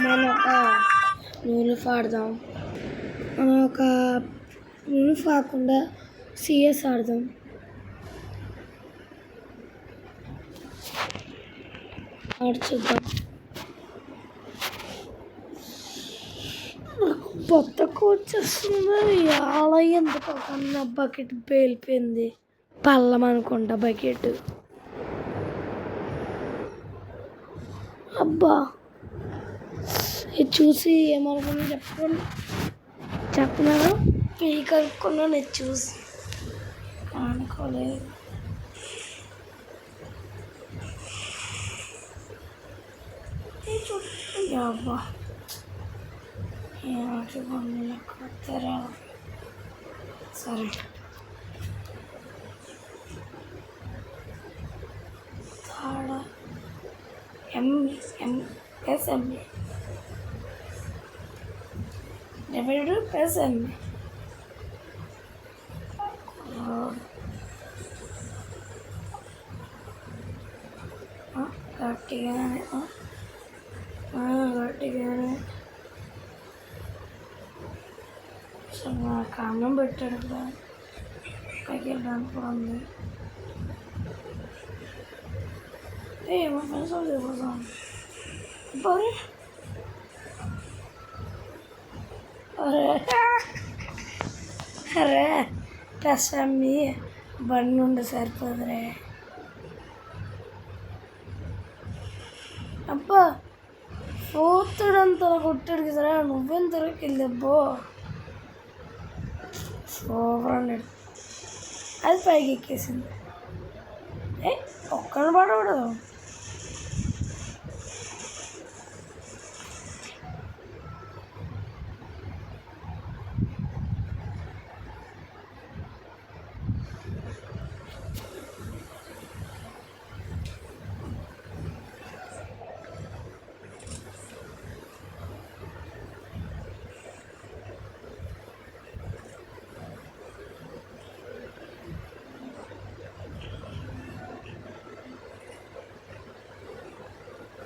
మనం ఒక నూనె ఆడదాం. మనం ఒక నూనె కాకుండా సిఎస్ ఆడదాం. చూద్దాం. నాకు బొత్తకు వచ్చేస్తుంది. ఆలయం ఎందుకన్నా బకెట్ పేలిపోయింది. పల్లం అనుకుంటా బకెట్. అబ్బా, ఇది చూసి ఏమనుకున్నా చెప్తున్నాను. పీక్ అనుకున్నాను ఇది చూసి. అనుకోలేదు. అబ్బా, ఏమంటే బండ్లు కొత్తరా. సరే, తాడ ఎంఎస్ఎంఏ డెబిట్ ఎస్ఎంఏ గట్టిగానే నాకు అన్నం పెట్టాడు కదా, పైకి వెళ్ళడానికి కూడా ఉంది. ఏమో ఫ్రెండ్స్ అయిపోతాం. అరే టస్సమ్మి బండి నుండి సరిపోదురే. అబ్బా, పోతుడంతా కొట్టాడు కదరా, నువ్వెంత వెళ్ళబ్బో. సూపర్ అన్నాడు. అది పైకి ఎక్కేసింది. ఒక్కడిని పడకూడదు.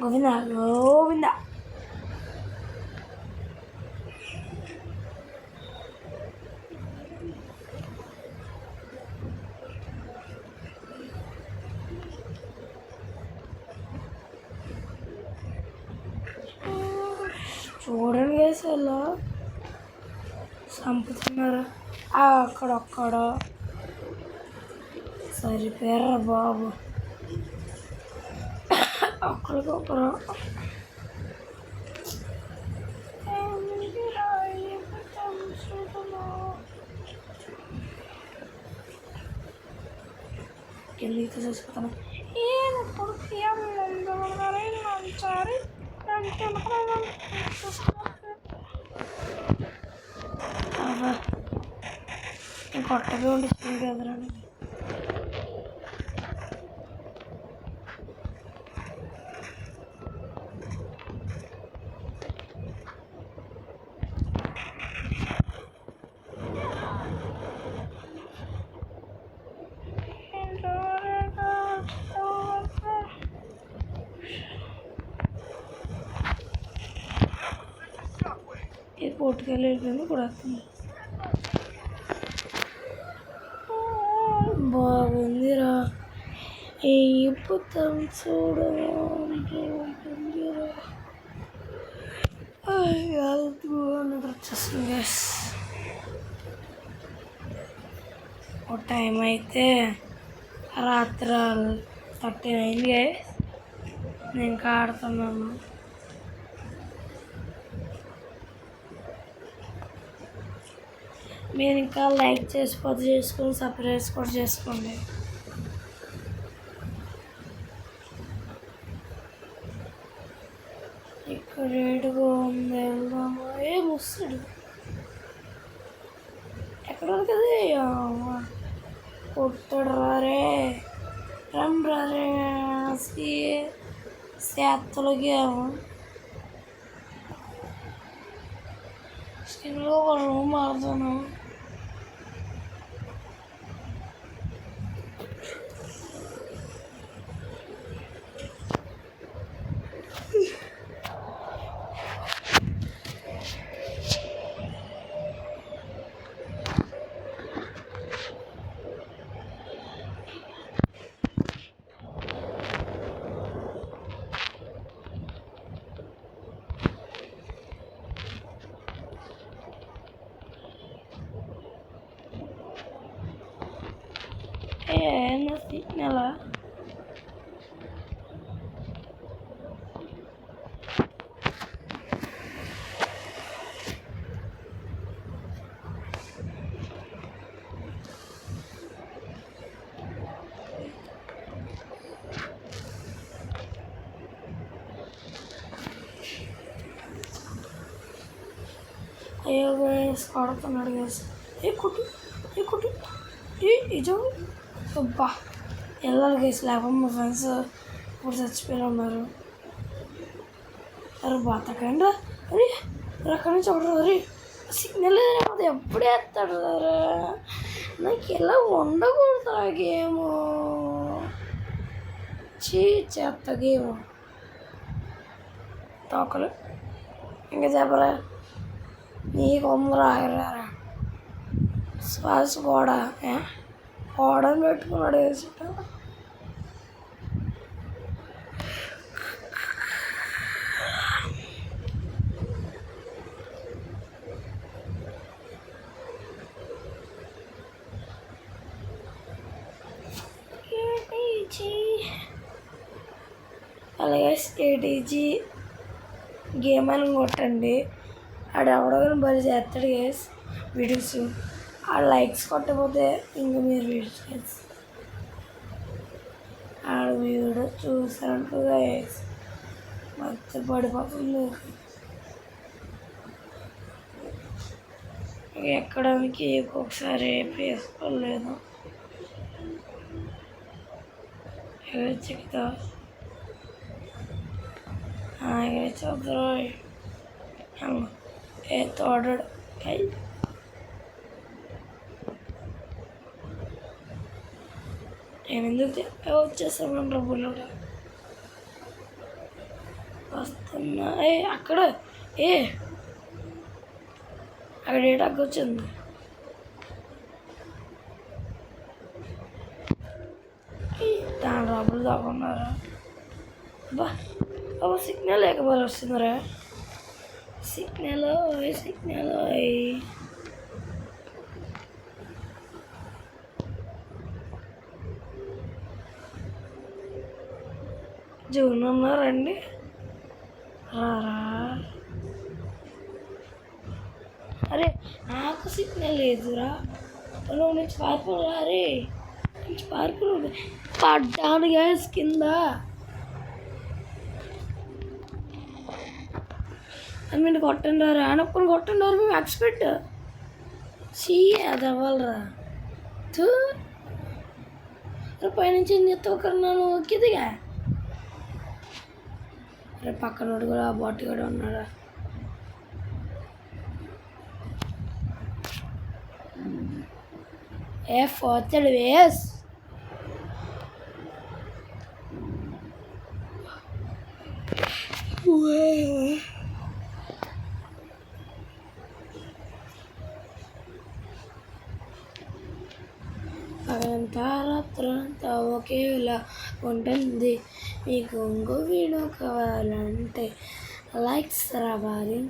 గోవిందా గోవిందా. చూడండి వేసేలా చంపుతున్నారు. అక్కడొక్కడ సరిపోయారా బాబు. అక్కడికొక్కరు కిందికి తీసేసుకుంటాను. ఏదప్పుడు కొట్టగా ఉండిస్తుంది కదరా. ఇది పోటుకెళ్ళి వెళ్ళిపోయింది కూడా వస్తుంది. బాగుందిరా ఈ పుత్తం చూడరా. వచ్చేస్తుంది. ఓ టైం అయితే రాత్రి 13 అయింది. నేను ఇంకా ఆడుతున్నాను. మీరు ఇంకా లైక్ చేసుకోవద్దు, చేసుకొని సబ్స్క్రైబ్ కూడా చేసుకోండి. ఇక్కడ ఏడుగా ఉంది, వెళ్దామా? వస్తాడు ఎక్కడ కదా కొట్టాడు. రారే రారే సేత్తలకి స్కిన్లో ఒక రూమ్ ఆడుతాను. ఏనా సిగ్నలా అయ్యో గైస్ కొడుతున్నాడు గైస్ కుట్టు ఇజో అబ్బా వెళ్ళాలి గైస్ లేకపోతే మా ఫ్రెండ్స్ ఇప్పుడు చచ్చిపోయి ఉన్నారు. అరే బతకండి అరే అక్కడి నుంచి ఒకటి అరే సిగ్నల్ లేకపోతే ఎప్పుడే వేస్తాడు సార్. నాకు ఇలా ఉండకూడదు ఆ గేము. చెత్త గేము తోకలు ఇంకా చెప్పరా నీకు ఉందరా ఆగరా శ్వాస గోడని పెట్టుకున్నాడు వేసుట. అలాగే ఏటీజీ గేమ్ అని కొట్టండి. ఆడు ఎవడో బలి చేస్తాడు గేస్ వీడియోస్. ఆ లైక్స్ కొట్టకపోతే ఇంక మీరు వీడియోస్ ఆడ వీడియో చూసారంటూ గేస్ మొత్తం పడిపోతుంది. ఎక్కడానికి ఒక్కొక్కసారి వేసుకోలేదు చెప్తా చూద్దరు ఏ తోడడు నేను ఎందుకు వచ్చేస్తాను బుల్లడు వస్తున్నా. అక్కడ అక్కడ ఏ డగ్ వచ్చింది. దాని డబ్బులు దాకున్నారా బా సిగ్నల్ లేకపోతే వస్తుందిరా సిగ్నల్ జూన్ ఉన్నారండి రారా. అరే నాకు సిగ్నల్ లేదురా నువ్వు నుంచి పార్కులు రే నుంచి పార్కులు పడ్డాను గ్యాస్ కింద. అది మీరు కొట్టండి రా అనొక్కని కొట్టండి రా మేము ఎక్స్పెక్ట్ అది అవ్వాలరా పైనుంచి ఏం చేస్తావు ఒకరు ఒక్కిదిగా. రే పక్కన కూడా బాటి కూడా ఉన్నారా. పోతాడు వేస్ అదంతా రాత్రంతా ఒకేలా ఉంటుంది. మీకు ఇంకో వీడియో కావాలంటే లైక్స్ రావాలి.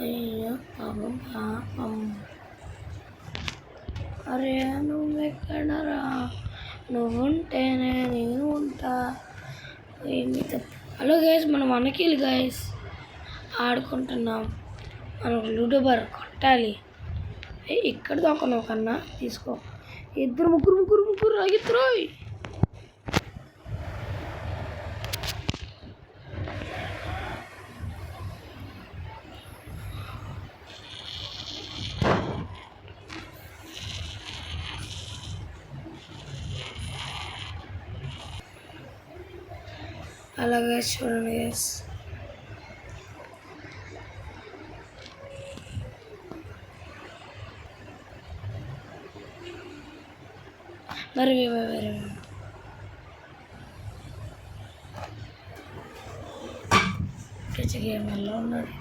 అయ్యో పాపం అరే నువ్వెక్కడరా నువ్వుంటేనే నేను ఉంటా. హలో గైస్ మనం మనకిల్ గైస్ ఆడుకుంటున్నాం. మనం లూడో బార్ కొట్టాలి. ఇక్కడ దాకా కన్నా తీసుకో ఇద్దరు ముగ్గురు రాగిత్రోయ్. అలాగే చూడండి గైస్ మరి గేమ్లో ఉన్నాడు.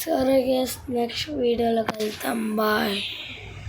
సరే గైస్, నెక్స్ట్ వీడియోలోకి వెళ్తాం. బాయ్.